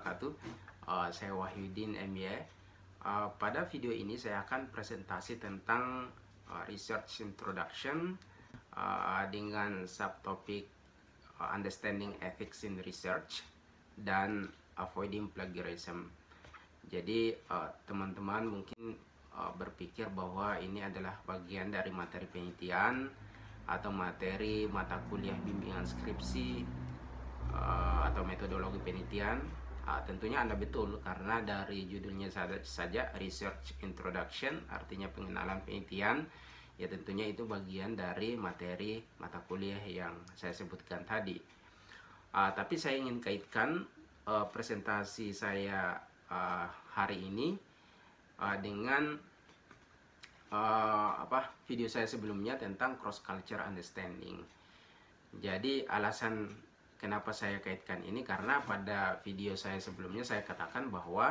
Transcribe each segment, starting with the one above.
wabarakatuh. Saya Wahyudin MY. Pada video ini saya akan presentasi tentang research introduction dengan subtopik understanding ethics in research dan avoiding plagiarism. Jadi teman-teman mungkin berpikir bahwa ini adalah bagian dari materi penelitian atau materi mata kuliah bimbingan skripsi atau metodologi penelitian. Tentunya Anda betul, karena dari judulnya saja research introduction, artinya pengenalan penelitian, ya tentunya itu bagian dari materi mata kuliah yang saya sebutkan tadi. Tapi saya ingin kaitkan presentasi saya hari ini dengan video saya sebelumnya tentang cross culture understanding. Jadi alasan kenapa saya kaitkan ini karena pada video saya sebelumnya saya katakan bahwa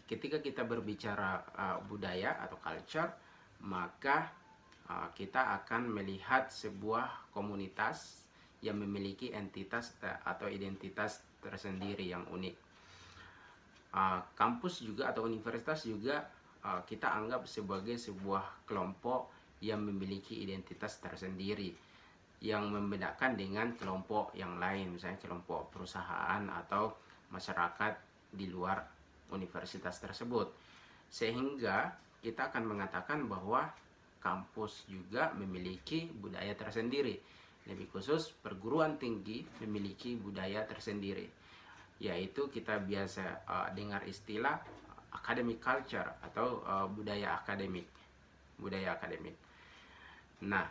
ketika kita berbicara budaya atau culture, maka kita akan melihat sebuah komunitas yang memiliki entitas atau identitas tersendiri yang unik. Kampus juga atau universitas juga kita anggap sebagai sebuah kelompok yang memiliki identitas tersendiri, yang membedakan dengan kelompok yang lain, misalnya kelompok perusahaan atau masyarakat di luar universitas tersebut. Sehingga kita akan mengatakan bahwa kampus juga memiliki budaya tersendiri. Lebih khusus, perguruan tinggi memiliki budaya tersendiri, yaitu kita biasa dengar istilah academic culture atau budaya akademik. Nah,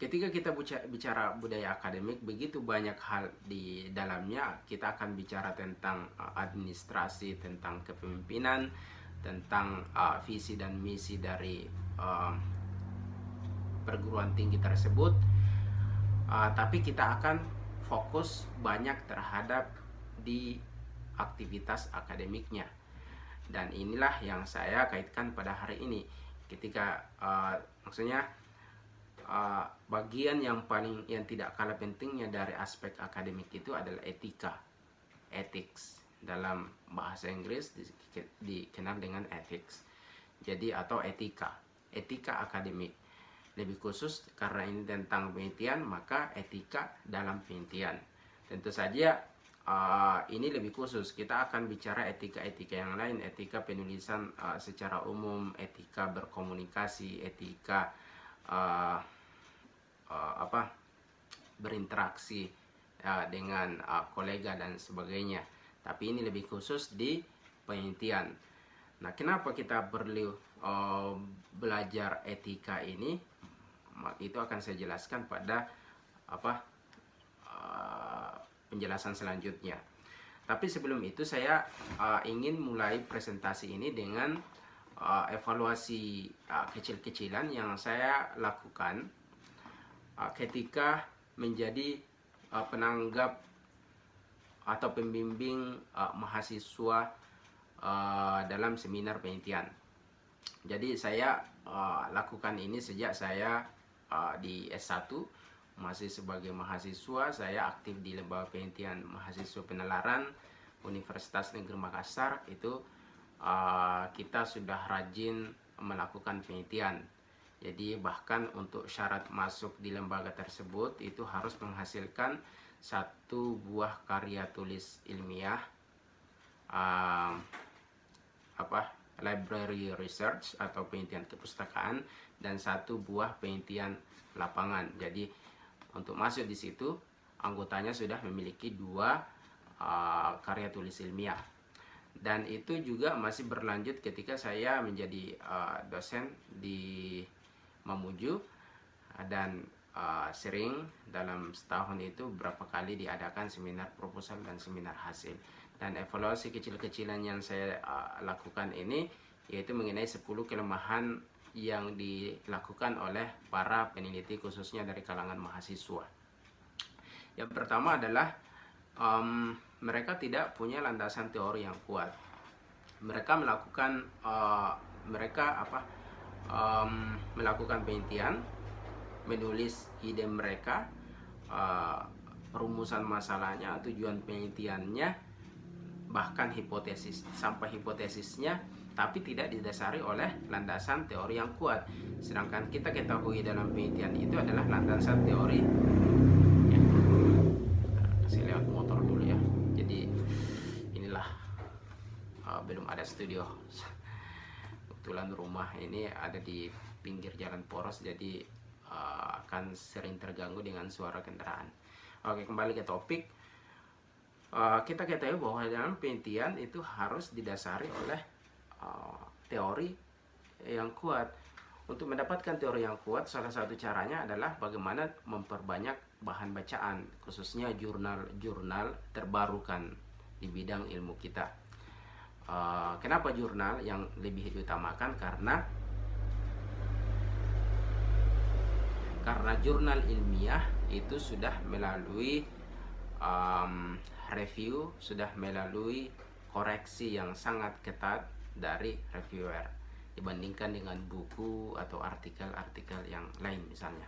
ketika kita bicara budaya akademik, begitu banyak hal di dalamnya. Kita akan bicara tentang administrasi, tentang kepemimpinan, tentang visi dan misi dari perguruan tinggi tersebut. Tapi kita akan fokus banyak terhadap di aktivitas akademiknya. Dan inilah yang saya kaitkan pada hari ini. Ketika maksudnya bagian yang tidak kalah pentingnya dari aspek akademik itu adalah etika, ethics. Dalam bahasa Inggris dikenal dengan ethics. Jadi atau etika akademik. Lebih khusus karena ini tentang penelitian, maka etika dalam penelitian. Tentu saja ini lebih khusus. Kita akan bicara etika-etika yang lain, etika penulisan secara umum, etika berkomunikasi, etika berinteraksi dengan kolega dan sebagainya. Tapi ini lebih khusus di penelitian. Nah, kenapa kita perlu belajar etika ini? Itu akan saya jelaskan pada penjelasan selanjutnya. Tapi sebelum itu saya ingin mulai presentasi ini dengan evaluasi kecil-kecilan yang saya lakukan ketika menjadi penanggap atau pembimbing mahasiswa dalam seminar penelitian. Jadi saya lakukan ini sejak saya di S1, masih sebagai mahasiswa. Saya aktif di lembaga penelitian mahasiswa penalaran Universitas Negeri Makassar. Itu kita sudah rajin melakukan penelitian. Jadi bahkan untuk syarat masuk di lembaga tersebut itu harus menghasilkan satu buah karya tulis ilmiah, library research atau penelitian kepustakaan, dan satu buah penelitian lapangan. Jadi untuk masuk di situ anggotanya sudah memiliki 2 karya tulis ilmiah. Dan itu juga masih berlanjut ketika saya menjadi dosen di Mamuju, dan sering dalam setahun itu berapa kali diadakan seminar proposal dan seminar hasil. Dan evaluasi kecil-kecilan yang saya lakukan ini yaitu mengenai 10 kelemahan yang dilakukan oleh para peneliti khususnya dari kalangan mahasiswa. Yang pertama adalah mereka tidak punya landasan teori yang kuat. Mereka melakukan penelitian, menulis ide mereka, rumusan masalahnya, tujuan penelitiannya, bahkan hipotesis sampai hipotesisnya, tapi tidak didasari oleh landasan teori yang kuat. Sedangkan kita ketahui dalam penelitian itu adalah landasan teori. Ya, kasih lewat motor dulu ya. Jadi inilah belum ada studio. Kebetulan rumah ini ada di pinggir jalan poros, jadi akan sering terganggu dengan suara kendaraan. Oke, kembali ke topik. Kita ketahui bahwa dalam penelitian itu harus didasari oleh teori yang kuat. Untuk mendapatkan teori yang kuat, salah satu caranya adalah bagaimana memperbanyak bahan bacaan, khususnya jurnal-jurnal terbarukan di bidang ilmu kita. Kenapa jurnal yang lebih diutamakan? Karena jurnal ilmiah itu sudah melalui review, sudah melalui koreksi yang sangat ketat dari reviewer dibandingkan dengan buku atau artikel-artikel yang lain misalnya.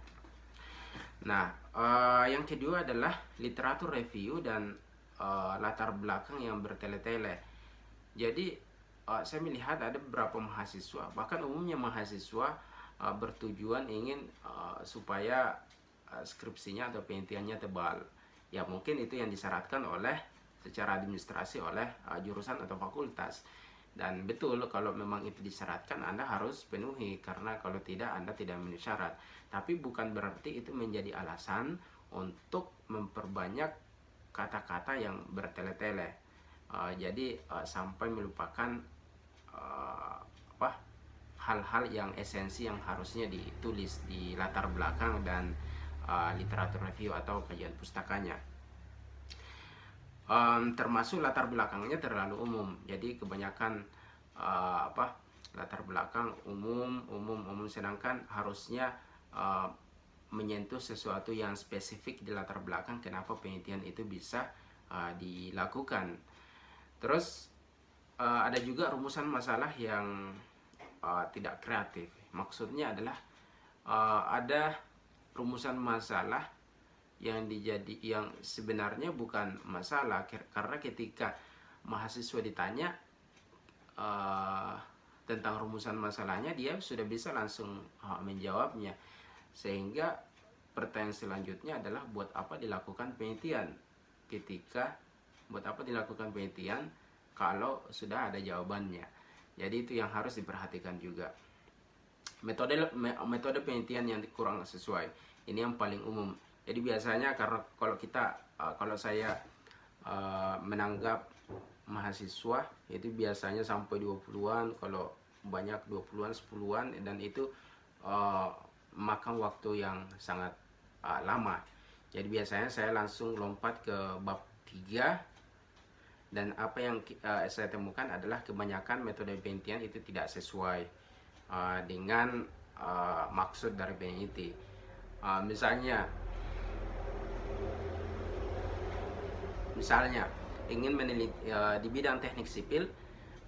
Nah, yang kedua adalah literatur review dan latar belakang yang bertele-tele. Jadi saya melihat ada beberapa mahasiswa, bahkan umumnya mahasiswa bertujuan ingin supaya skripsinya atau penelitiannya tebal. Ya mungkin itu yang disyaratkan oleh secara administrasi oleh jurusan atau fakultas. Dan betul, kalau memang itu disyaratkan, Anda harus penuhi, karena kalau tidak Anda tidak memenuhi syarat. Tapi bukan berarti itu menjadi alasan untuk memperbanyak kata-kata yang bertele-tele. Jadi sampai melupakan hal-hal yang esensi yang harusnya ditulis di latar belakang dan literatur review atau kajian pustakanya. Termasuk latar belakangnya terlalu umum, jadi kebanyakan latar belakang umum, sedangkan harusnya menyentuh sesuatu yang spesifik di latar belakang kenapa penelitian itu bisa dilakukan. Terus ada juga rumusan masalah yang tidak kreatif. Maksudnya adalah ada rumusan masalah yang sebenarnya bukan masalah, karena ketika mahasiswa ditanya tentang rumusan masalahnya, dia sudah bisa langsung menjawabnya. Sehingga pertanyaan selanjutnya adalah buat apa dilakukan penelitian? Kalau sudah ada jawabannya. Jadi itu yang harus diperhatikan juga. Metode penelitian yang kurang sesuai, ini yang paling umum. Jadi biasanya kalau saya menanggap mahasiswa itu biasanya sampai 20-an, kalau banyak 20-an, 10-an, dan itu makan waktu yang sangat lama. Jadi biasanya saya langsung lompat ke bab 3, dan apa yang saya temukan adalah kebanyakan metode penelitian itu tidak sesuai dengan maksud dari peneliti. Misalnya ingin meneliti di bidang teknik sipil,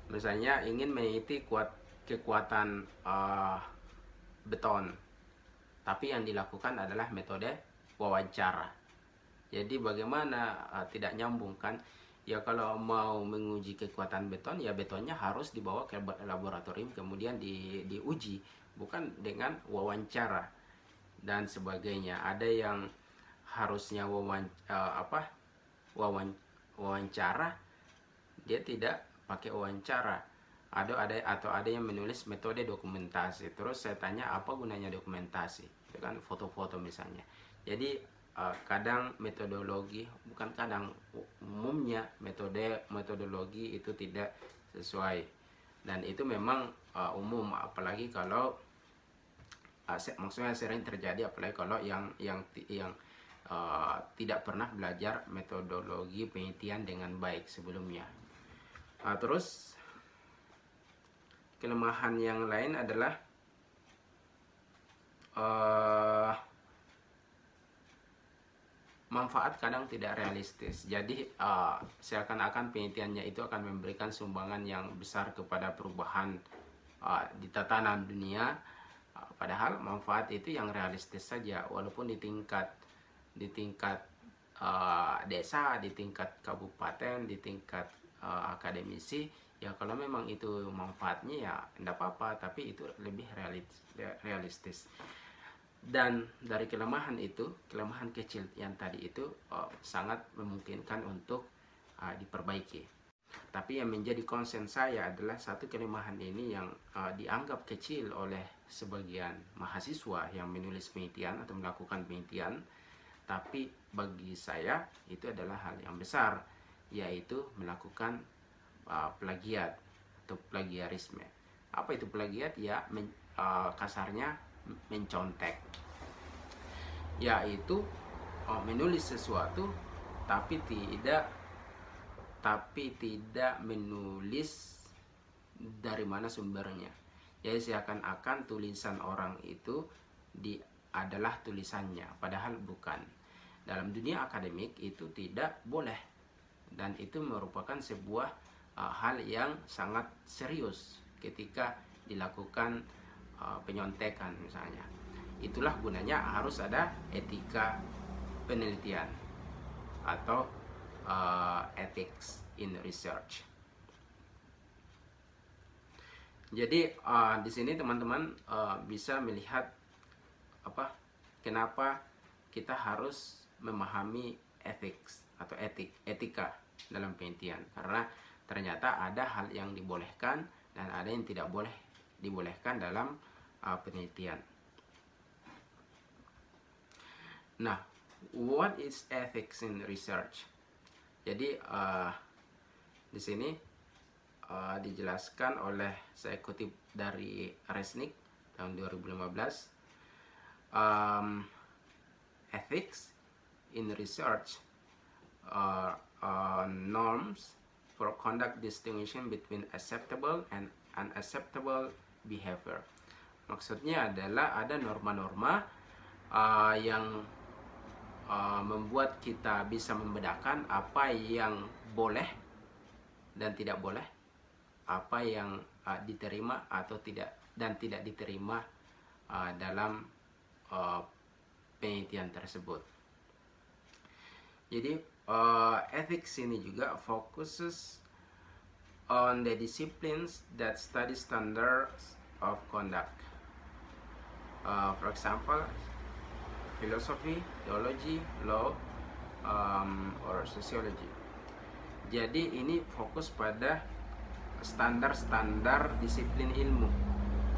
misalnya ingin meneliti kekuatan beton, tapi yang dilakukan adalah metode wawancara. Jadi bagaimana tidak nyambung kan? Ya kalau mau menguji kekuatan beton, ya betonnya harus dibawa ke laboratorium kemudian diuji, bukan dengan wawancara dan sebagainya. Ada yang harusnya wawancara, dia tidak pakai wawancara. Ada yang menulis metode dokumentasi. Terus saya tanya, apa gunanya dokumentasi? Itu kan foto-foto misalnya. Jadi kadang umumnya metodologi itu tidak sesuai, dan itu memang umum, apalagi kalau maksudnya sering terjadi, apalagi kalau yang tidak pernah belajar metodologi penelitian dengan baik sebelumnya. Terus kelemahan yang lain adalah manfaat kadang tidak realistis. Jadi seakan-akan penelitiannya itu akan memberikan sumbangan yang besar kepada perubahan di tatanan dunia, padahal manfaat itu yang realistis saja, walaupun di tingkat desa, di tingkat kabupaten, di tingkat akademisi, ya kalau memang itu manfaatnya ya tidak apa-apa, tapi itu lebih realistis. Dan dari kelemahan kecil yang tadi itu sangat memungkinkan untuk diperbaiki. Tapi yang menjadi concern saya adalah satu kelemahan ini yang dianggap kecil oleh sebagian mahasiswa yang menulis penelitian atau melakukan penelitian, tapi bagi saya itu adalah hal yang besar, yaitu melakukan plagiat atau plagiarisme. Apa itu plagiat? Ya kasarnya mencontek, yaitu menulis sesuatu tapi tidak menulis dari mana sumbernya. Jadi seakan-akan tulisan orang itu adalah tulisannya, padahal bukan. Dalam dunia akademik itu tidak boleh, dan itu merupakan sebuah hal yang sangat serius ketika dilakukan penyontekan misalnya. Itulah gunanya harus ada etika penelitian atau ethics in research. Jadi di sini teman-teman bisa melihat kenapa kita harus memahami ethics atau etika dalam penelitian, karena ternyata ada hal yang dibolehkan dan ada yang tidak boleh dibolehkan dalam penelitian. Nah, what is ethics in research? Jadi di sini dijelaskan oleh, saya kutip dari Resnick tahun 2015, ethics in research norms for conduct distinction between acceptable and unacceptable behavior. Maksudnya adalah ada norma-norma yang membuat kita bisa membedakan apa yang boleh dan tidak boleh, apa yang diterima atau tidak dan tidak diterima dalam penelitian tersebut. Jadi ethics ini juga focuses on the disciplines that study standards of conduct. For example, philosophy, theology, law, or sociology. Jadi ini fokus pada standar-standar disiplin ilmu.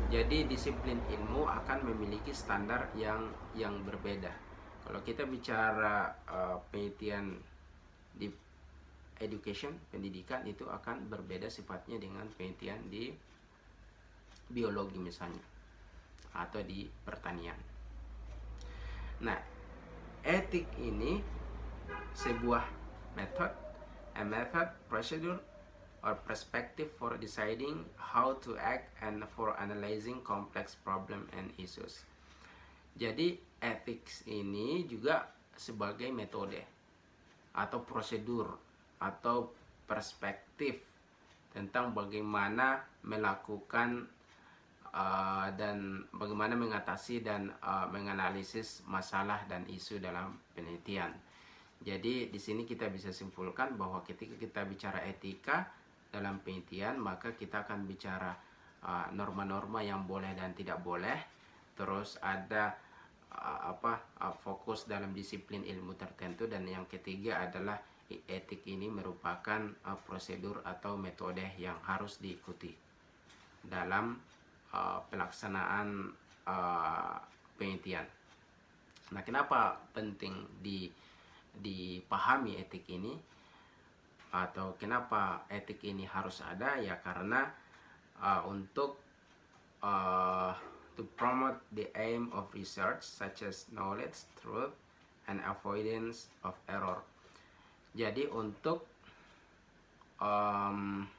Jadi disiplin ilmu akan memiliki standar yang berbeda. Kalau kita bicara penelitian di education, pendidikan, itu akan berbeda sifatnya dengan penelitian di biologi misalnya, atau di pertanian. Nah, etik ini sebuah a method, procedure, or perspective for deciding how to act and for analyzing complex problem and issues. Jadi ethics ini juga sebagai metode atau prosedur atau perspektif tentang bagaimana melakukan dan bagaimana mengatasi dan menganalisis masalah dan isu dalam penelitian. Jadi di sini kita bisa simpulkan bahwa ketika kita bicara etika dalam penelitian, maka kita akan bicara norma-norma yang boleh dan tidak boleh. Terus ada fokus dalam disiplin ilmu tertentu, dan yang ketiga adalah etik ini merupakan prosedur atau metode yang harus diikuti dalam pelaksanaan penelitian. Nah, kenapa penting dipahami etik ini, atau kenapa etik ini harus ada? Ya karena untuk to promote the aim of research such as knowledge, truth, and avoidance of error. Jadi untuk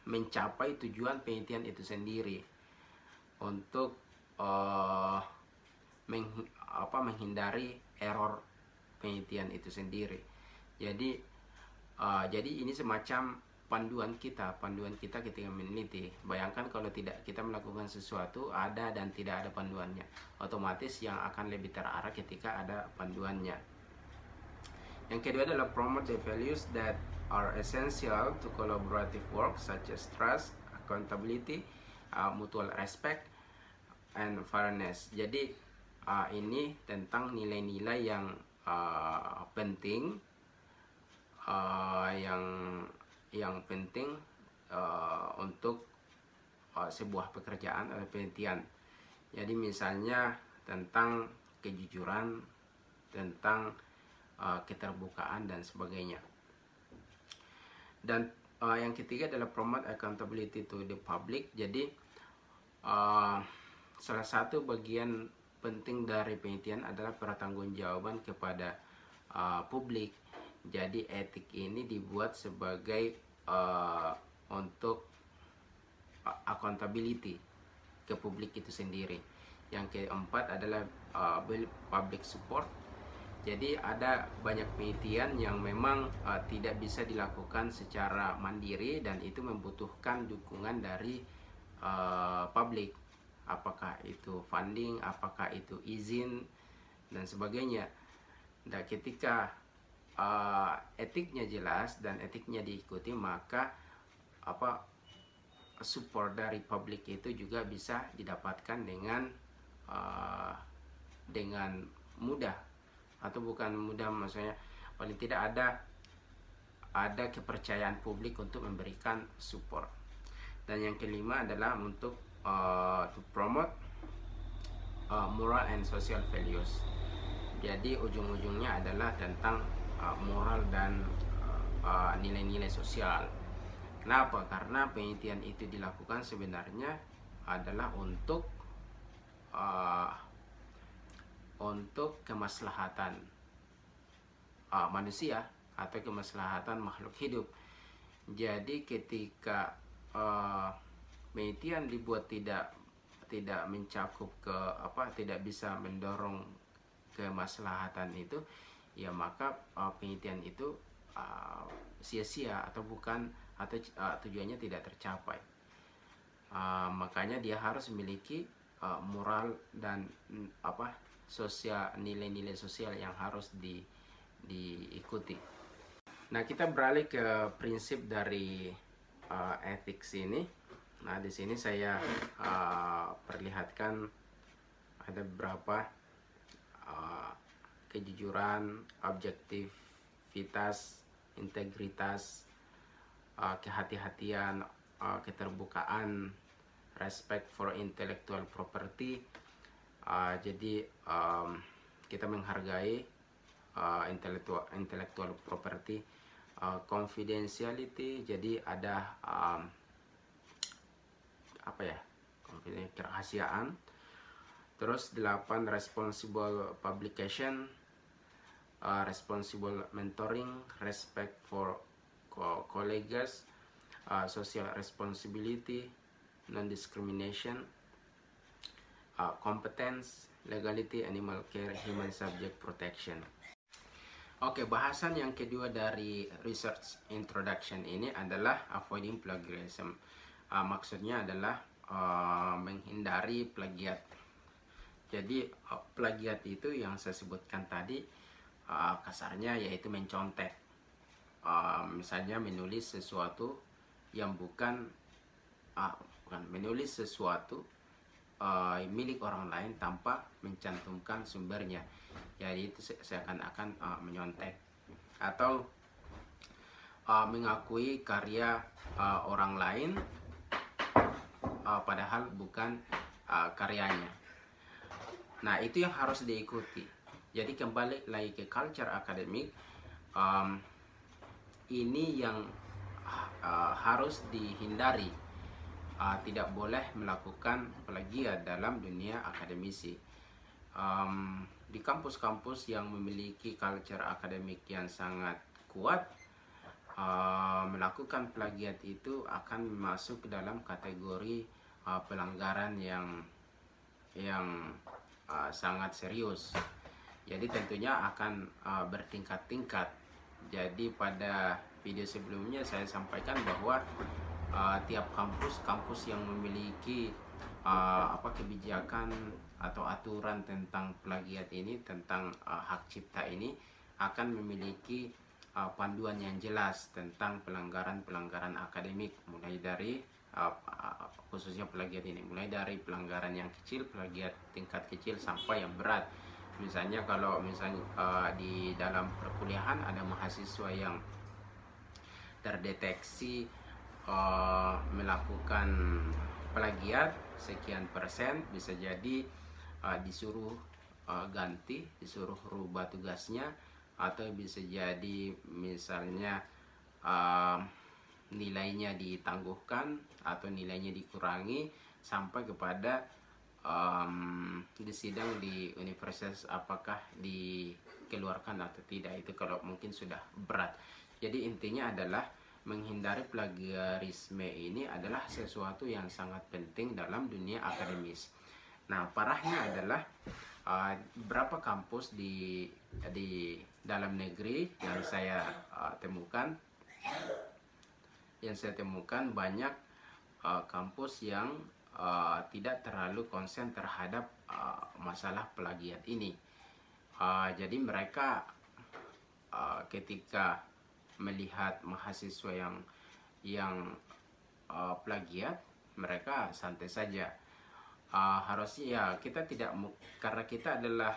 mencapai tujuan penelitian itu sendiri, untuk menghindari error penelitian itu sendiri. Jadi ini semacam panduan kita ketika meneliti. Bayangkan kalau tidak kita melakukan sesuatu, ada dan tidak ada panduannya, otomatis yang akan lebih terarah ketika ada panduannya. Yang kedua adalah promote the values that are essential to collaborative work such as trust, accountability, mutual respect, and fairness. Jadi ini tentang nilai-nilai yang penting, yang penting untuk sebuah pekerjaan atau penelitian. Jadi misalnya tentang kejujuran, tentang keterbukaan dan sebagainya. Dan yang ketiga adalah promote accountability to the public. Jadi salah satu bagian penting dari penelitian adalah pertanggungjawaban kepada publik. Jadi etik ini dibuat sebagai untuk accountability ke publik itu sendiri. Yang keempat adalah build public support. Jadi ada banyak penelitian yang memang tidak bisa dilakukan secara mandiri dan itu membutuhkan dukungan dari publik. Apakah itu funding, apakah itu izin dan sebagainya. Dan ketika etiknya jelas dan etiknya diikuti, maka support dari publik itu juga bisa didapatkan dengan mudah. Atau bukan mudah, maksudnya paling tidak ada kepercayaan publik untuk memberikan support. Dan yang kelima adalah untuk to promote moral and social values. Jadi ujung-ujungnya adalah tentang moral dan nilai-nilai sosial. Kenapa? Karena penelitian itu dilakukan sebenarnya adalah untuk kemaslahatan manusia atau kemaslahatan makhluk hidup. Jadi ketika penelitian dibuat tidak mencakup tidak bisa mendorong kemaslahatan itu, ya maka penelitian itu sia-sia atau tujuannya tidak tercapai. Makanya dia harus memiliki moral dan sosial, nilai-nilai sosial yang harus diikuti. Nah, kita beralih ke prinsip dari ethics ini. Nah, di sini saya perlihatkan ada beberapa kejujuran, objektivitas, integritas, kehati-hatian, keterbukaan, respect for intellectual property. Jadi kita menghargai intellectual property, confidentiality. Jadi ada kerahasiaan. Terus 8 responsible publication, responsible mentoring, respect for colleagues, social responsibility, non-discrimination, competence, legality, animal care, human subject protection. Oke, bahasan yang kedua dari research introduction ini adalah avoiding plagiarism. Maksudnya adalah menghindari plagiat. Jadi plagiat itu yang saya sebutkan tadi, kasarnya yaitu mencontek. Misalnya menulis sesuatu yang bukan menulis sesuatu milik orang lain tanpa mencantumkan sumbernya. Jadi itu seakan-akan menyontek atau mengakui karya orang lain padahal bukan karyanya. Nah, itu yang harus diikuti. Jadi kembali lagi ke culture akademik, ini yang harus dihindari. Tidak boleh melakukan plagiat dalam dunia akademisi. Di kampus-kampus yang memiliki culture akademik yang sangat kuat, melakukan plagiat itu akan masuk ke dalam kategori pelanggaran yang sangat serius. Jadi tentunya akan bertingkat-tingkat. Jadi pada video sebelumnya saya sampaikan bahwa tiap kampus yang memiliki kebijakan atau aturan tentang plagiat ini, tentang hak cipta ini, akan memiliki panduan yang jelas tentang pelanggaran-pelanggaran akademik, mulai dari khususnya plagiat ini, mulai dari pelanggaran yang kecil, plagiat tingkat kecil, sampai yang berat. Misalnya kalau di dalam perkuliahan ada mahasiswa yang terdeteksi melakukan plagiat sekian persen, bisa jadi disuruh ganti, disuruh rubah tugasnya, atau bisa jadi misalnya nilainya ditangguhkan atau nilainya dikurangi sampai kepada di sidang di universitas apakah dikeluarkan atau tidak. Itu kalau mungkin sudah berat. Jadi intinya adalah menghindari plagiarisme ini adalah sesuatu yang sangat penting dalam dunia akademis. Nah, parahnya adalah beberapa kampus di dalam negeri yang saya temukan, banyak kampus yang tidak terlalu konsen terhadap masalah plagiat ini. Jadi mereka ketika melihat mahasiswa yang plagiat, mereka santai saja. Harusnya ya kita tidak, karena kita adalah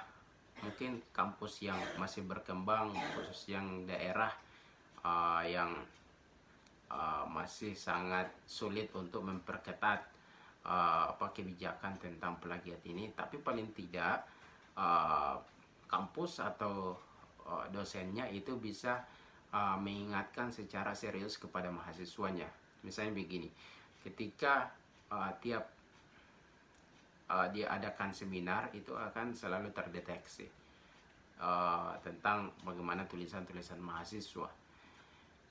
mungkin kampus yang masih berkembang, khusus yang daerah yang masih sangat sulit untuk memperketat kebijakan tentang plagiat ini. Tapi paling tidak kampus atau dosennya itu bisa mengingatkan secara serius kepada mahasiswanya. Misalnya begini, ketika tiap diadakan seminar, itu akan selalu terdeteksi tentang bagaimana tulisan-tulisan mahasiswa.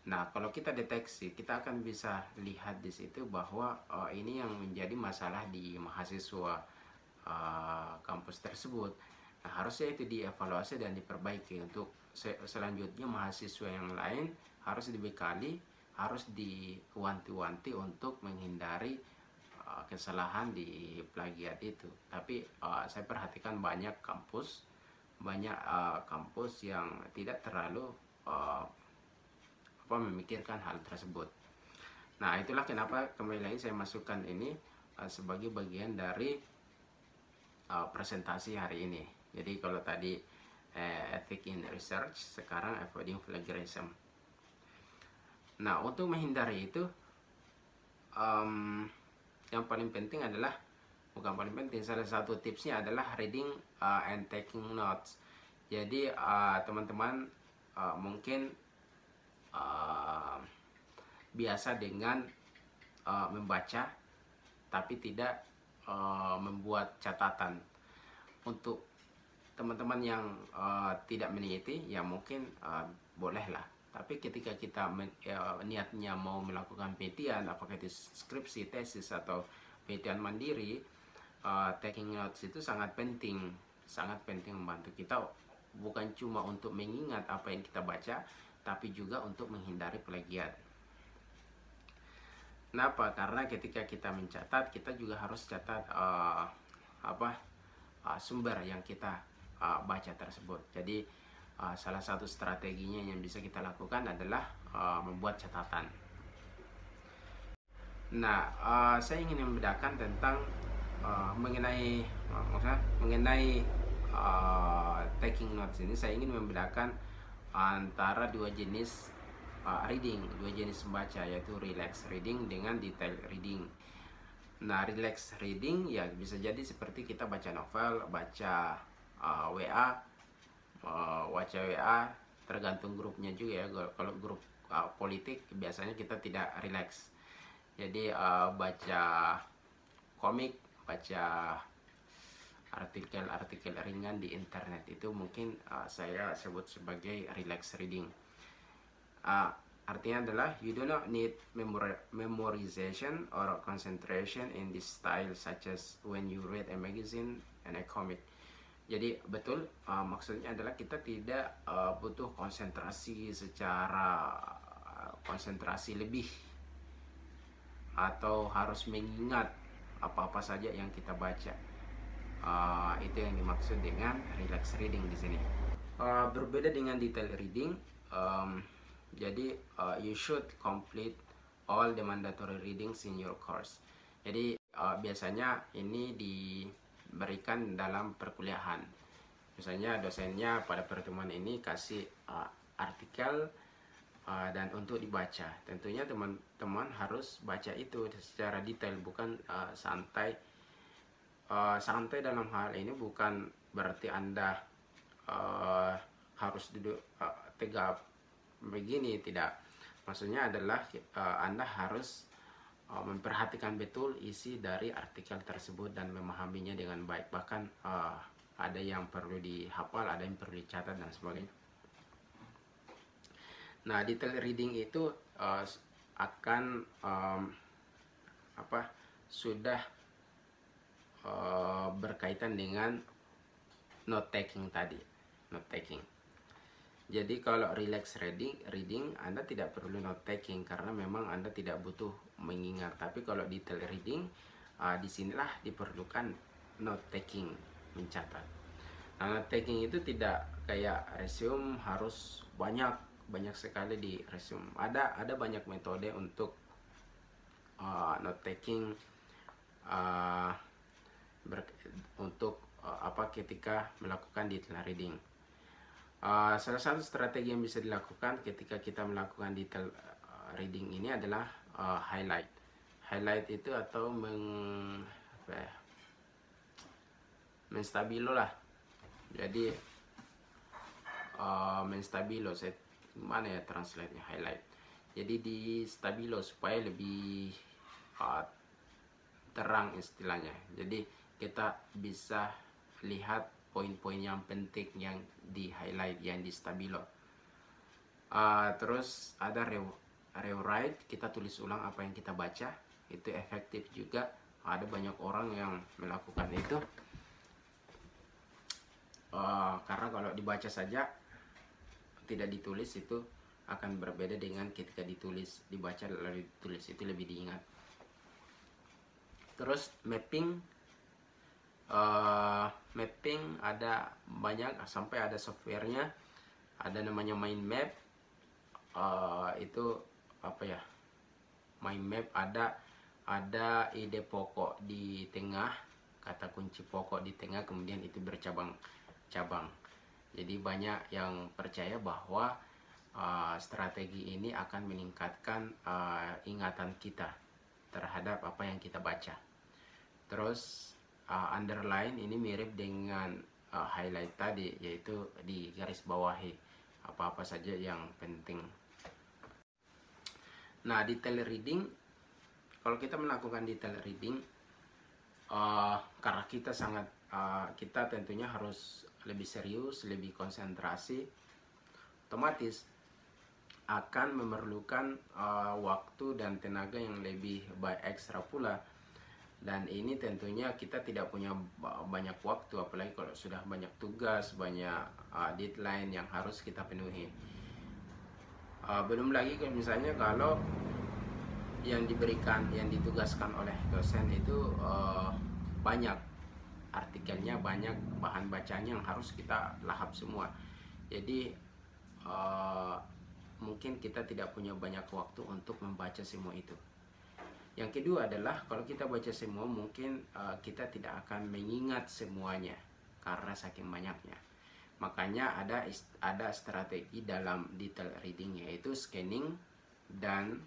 Nah, kalau kita deteksi, kita akan bisa lihat di situ bahwa ini yang menjadi masalah di mahasiswa kampus tersebut. Nah, harusnya itu dievaluasi dan diperbaiki. Untuk selanjutnya mahasiswa yang lain harus dibekali, harus diwanti-wanti untuk menghindari kesalahan di plagiat itu. Tapi saya perhatikan banyak kampus yang tidak terlalu memikirkan hal tersebut. Nah, itulah kenapa kembali lagi saya masukkan ini sebagai bagian dari presentasi hari ini. Jadi kalau tadi ethic in research, sekarang avoiding plagiarism. Nah, untuk menghindari itu yang paling penting adalah, bukan paling penting, salah satu tipsnya adalah reading and taking notes. Jadi teman-teman mungkin biasa dengan membaca tapi tidak membuat catatan. Untuk teman-teman yang tidak meneliti, ya mungkin bolehlah. Tapi ketika kita niatnya mau melakukan penelitian, apakah itu skripsi, tesis, atau penelitian mandiri, taking notes itu sangat penting membantu kita, bukan cuma untuk mengingat apa yang kita baca, tapi juga untuk menghindari plagiat. Kenapa? Karena ketika kita mencatat, kita juga harus catat sumber yang kita baca tersebut. Jadi salah satu strateginya yang bisa kita lakukan adalah membuat catatan. Nah, saya ingin membedakan tentang mengenai taking notes ini. Saya ingin membedakan antara dua jenis reading, dua jenis membaca, yaitu relax reading dengan detail reading. Nah, relax reading ya bisa jadi seperti kita baca novel, baca WA, tergantung grupnya juga ya. Kalau grup politik biasanya kita tidak relax. Jadi baca komik, baca artikel-artikel ringan di internet, itu mungkin saya sebut sebagai relax reading. Artinya adalah you do not need memorization or concentration in this style, such as when you read a magazine and a comic. Jadi betul, maksudnya adalah kita tidak butuh konsentrasi lebih, atau harus mengingat apa-apa saja yang kita baca. Itu yang dimaksud dengan relax reading di sini. Berbeda dengan detail reading, jadi you should complete all the mandatory readings in your course. Jadi biasanya ini diberikan dalam perkuliahan. Misalnya dosennya pada pertemuan ini kasih artikel dan untuk dibaca. Tentunya teman-teman harus baca itu secara detail, bukan santai. Santai dalam hal ini bukan berarti Anda harus duduk tegap begini, tidak. Maksudnya adalah Anda harus memperhatikan betul isi dari artikel tersebut dan memahaminya dengan baik. Bahkan ada yang perlu dihafal, ada yang perlu dicatat dan sebagainya. Nah, detail reading itu akan sudah berkaitan dengan note taking tadi. Note taking. Jadi kalau relax reading Anda tidak perlu note taking karena memang Anda tidak butuh mengingat. Tapi kalau detail reading, disinilah diperlukan note taking, mencatat. Nah, note taking itu tidak kayak resume harus banyak sekali di resume. Ada banyak metode untuk note taking ketika melakukan detail reading. Salah satu strategi yang bisa dilakukan ketika kita melakukan detail reading ini adalah highlight. Highlight itu atau menstabilo lah. Jadi menstabilo, gimana ya translate-nya highlight. Jadi di stabilo supaya lebih terang istilahnya. Jadi kita bisa lihat poin-poin yang penting yang di highlight, yang di stabilo. Terus ada rewrite, kita tulis ulang apa yang kita baca, itu efektif juga. Ada banyak orang yang melakukan itu karena kalau dibaca saja tidak ditulis itu akan berbeda dengan ketika dibaca lalu ditulis, itu lebih diingat. Terus mapping ada banyak, sampai ada softwarenya, ada namanya mind map. Itu mind map ada ide pokok di tengah, kata kunci pokok di tengah, kemudian itu bercabang-cabang. Jadi banyak yang percaya bahwa strategi ini akan meningkatkan ingatan kita terhadap apa yang kita baca. Terus underline ini mirip dengan highlight tadi, yaitu di garis bawahi apa-apa saja yang penting. Nah, detail reading, kalau kita melakukan detail reading, karena kita tentunya harus lebih serius, lebih konsentrasi, otomatis akan memerlukan waktu dan tenaga yang lebih ekstra pula. Dan ini tentunya kita tidak punya banyak waktu, apalagi kalau sudah banyak tugas, banyak deadline yang harus kita penuhi. Belum lagi misalnya kalau yang ditugaskan oleh dosen itu banyak artikelnya, banyak bahan bacanya yang harus kita lahap semua. Jadi mungkin kita tidak punya banyak waktu untuk membaca semua itu. Yang kedua adalah kalau kita baca semua, mungkin kita tidak akan mengingat semuanya karena saking banyaknya. Makanya ada strategi dalam detail reading, yaitu scanning dan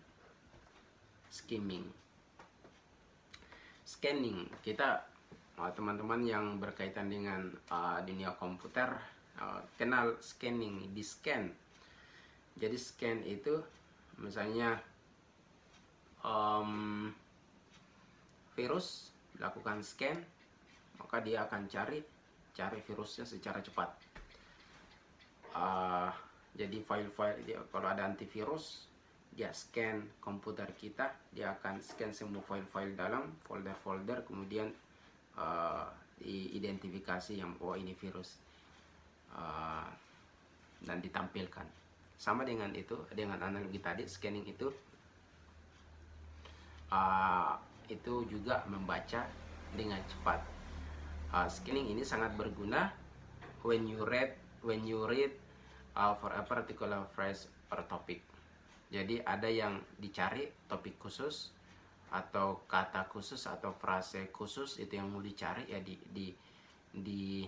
skimming. Scanning, kita teman-teman yang berkaitan dengan dunia komputer kenal scanning, di scan. Jadi scan itu misalnya virus dilakukan scan, maka dia akan cari virusnya secara cepat. Jadi file-file, kalau ada antivirus, dia scan komputer kita, dia akan scan semua file-file dalam folder-folder, kemudian diidentifikasi yang ini virus dan ditampilkan. Sama dengan itu, dengan analogi tadi, scanning itu juga membaca dengan cepat. Scanning ini sangat berguna when you read when you read for a particular phrase or topic. Jadi ada yang dicari topik khusus atau kata khusus atau frase khusus, itu yang mau dicari ya di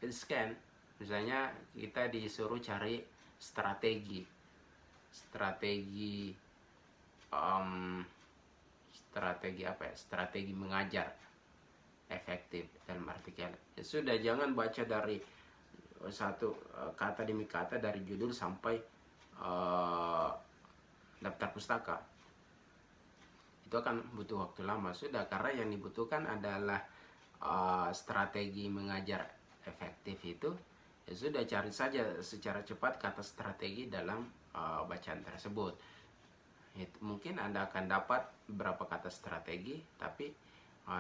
scan. Misalnya kita disuruh cari strategi apa ya, strategi mengajar efektif dalam artikel. Ya sudah, jangan baca dari satu kata demi kata dari judul sampai daftar pustaka. Itu akan butuh waktu lama. Sudah, karena yang dibutuhkan adalah strategi mengajar efektif itu, ya sudah, cari saja secara cepat kata strategi dalam bacaan tersebut. Mungkin Anda akan dapat beberapa kata strategi, tapi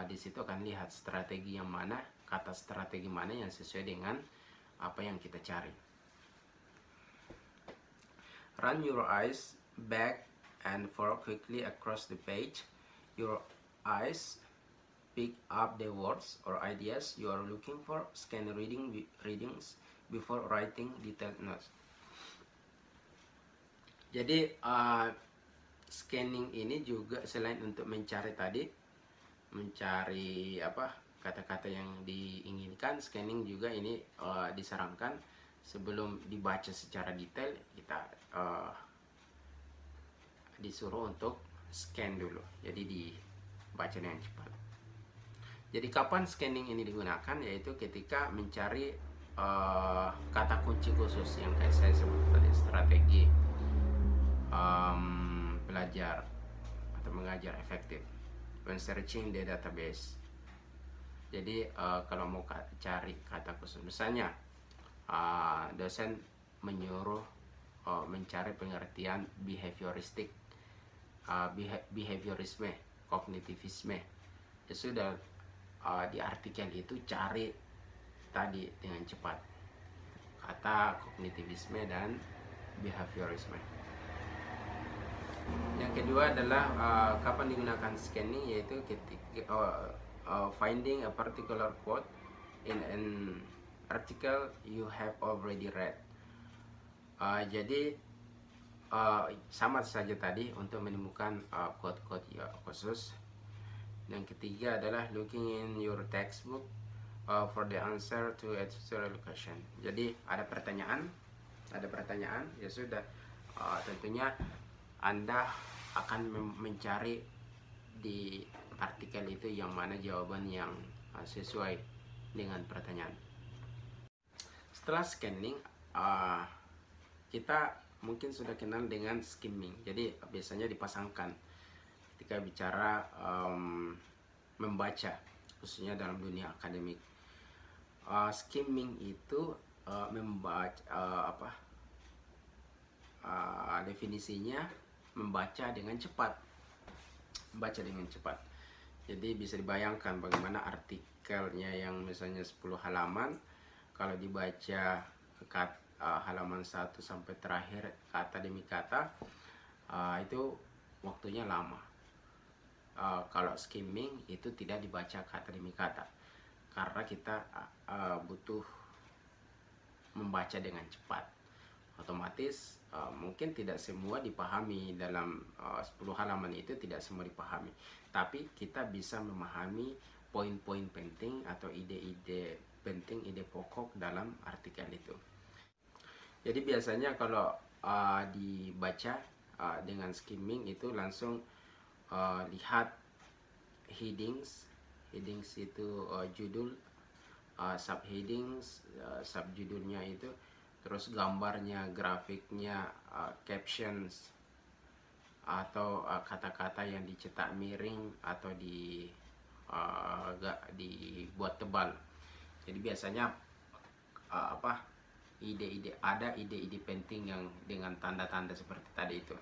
di situ akan lihat strategi yang mana, kata strategi mana yang sesuai dengan apa yang kita cari. Run your eyes back and forth quickly across the page. Your eyes pick up the words or ideas you are looking for. Scan readings before writing detailed notes. Jadi scanning ini juga selain untuk mencari kata-kata yang diinginkan, scanning juga ini disarankan sebelum dibaca secara detail, kita disuruh untuk scan dulu, jadi dibaca dengan cepat. Jadi kapan scanning ini digunakan? Yaitu ketika mencari kata kunci khusus yang kayak saya sebut tadi, strategi belajar atau mengajar efektif when searching the database. Jadi kalau mau cari kata khusus, misalnya dosen menyuruh mencari pengertian behaviorisme, kognitivisme, ya sudah, di artikel itu cari tadi dengan cepat kata kognitivisme dan behaviorisme. Yang kedua adalah kapan digunakan scanning, yaitu ketika finding a particular quote in an article you have already read. Jadi sama saja tadi untuk menemukan quote-quote khusus. Yang ketiga adalah looking in your textbook for the answer to a tutorial question. Jadi ada pertanyaan, ya sudah, tentunya Anda akan mencari di artikel itu yang mana jawaban yang sesuai dengan pertanyaan. Setelah scanning, kita mungkin sudah kenal dengan skimming. Jadi biasanya dipasangkan ketika bicara membaca, khususnya dalam dunia akademik. Skimming itu membaca definisinya membaca dengan cepat. Jadi bisa dibayangkan bagaimana artikelnya yang misalnya 10 halaman, kalau dibaca halaman 1 sampai terakhir kata demi kata, itu waktunya lama. Kalau skimming itu tidak dibaca kata demi kata, karena kita butuh membaca dengan cepat. Otomatis mungkin tidak semua dipahami dalam 10 halaman itu, tidak semua dipahami, tapi kita bisa memahami poin-poin penting atau ide-ide penting, ide pokok dalam artikel itu. Jadi biasanya kalau dibaca dengan skimming itu langsung lihat headings itu judul, subheadings, subjudulnya itu, terus gambarnya, grafiknya, captions, atau kata-kata yang dicetak miring atau dibuat tebal. Jadi biasanya ide-ide penting yang dengan tanda-tanda seperti tadi itu.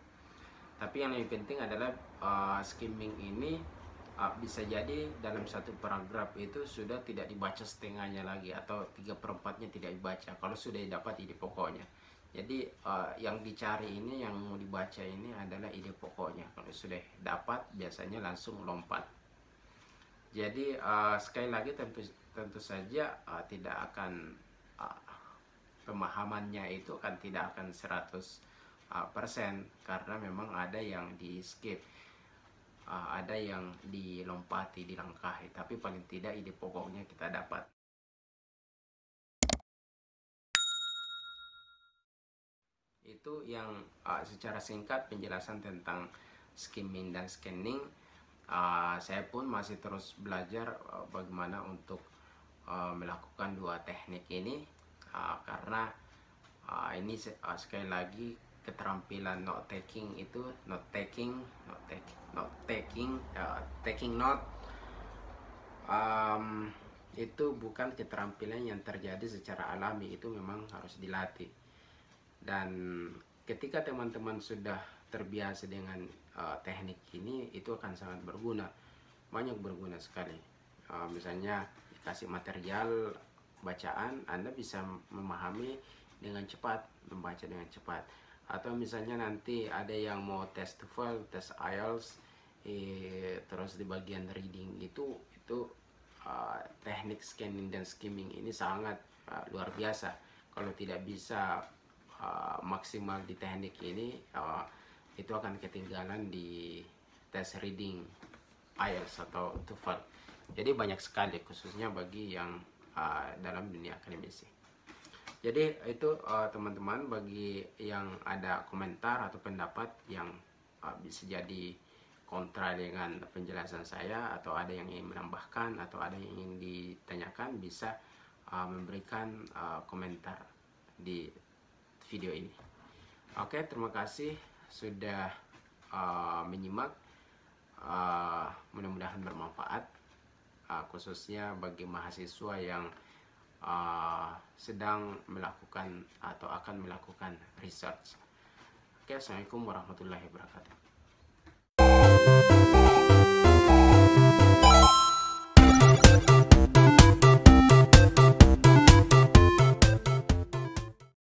Tapi yang lebih penting adalah skimming ini bisa jadi dalam satu paragraf itu sudah tidak dibaca setengahnya lagi, atau 3/4-nya tidak dibaca kalau sudah dapat ide pokoknya. Jadi yang dicari ini, yang mau dibaca ini adalah ide pokoknya. Kalau sudah dapat, biasanya langsung lompat. Jadi sekali lagi tentu saja tidak akan pemahamannya itu kan tidak akan 100% karena memang ada yang di skip, ada yang dilompati, dilangkahi, tapi paling tidak ide pokoknya kita dapat. Itu yang secara singkat penjelasan tentang skimming dan scanning. Saya pun masih terus belajar bagaimana untuk melakukan dua teknik ini, karena ini sekali lagi keterampilan note taking itu taking note itu bukan keterampilan yang terjadi secara alami, itu memang harus dilatih. Dan ketika teman-teman sudah terbiasa dengan teknik ini, itu akan sangat berguna, banyak berguna sekali. Misalnya dikasih material bacaan, Anda bisa memahami dengan cepat, membaca dengan cepat. Atau misalnya nanti ada yang mau tes TOEFL, tes IELTS, terus di bagian reading itu teknik scanning dan skimming ini sangat luar biasa. Kalau tidak bisa maksimal di teknik ini, itu akan ketinggalan di tes reading IELTS atau TOEFL. Jadi banyak sekali, khususnya bagi yang dalam dunia akademisi. Jadi itu teman-teman, bagi yang ada komentar atau pendapat yang bisa jadi kontra dengan penjelasan saya, atau ada yang ingin menambahkan, atau ada yang ingin ditanyakan, bisa memberikan komentar di video ini. Oke, terima kasih sudah menyimak. Mudah-mudahan bermanfaat, khususnya bagi mahasiswa yang sedang melakukan atau akan melakukan research. Oke, assalamualaikum warahmatullahi wabarakatuh.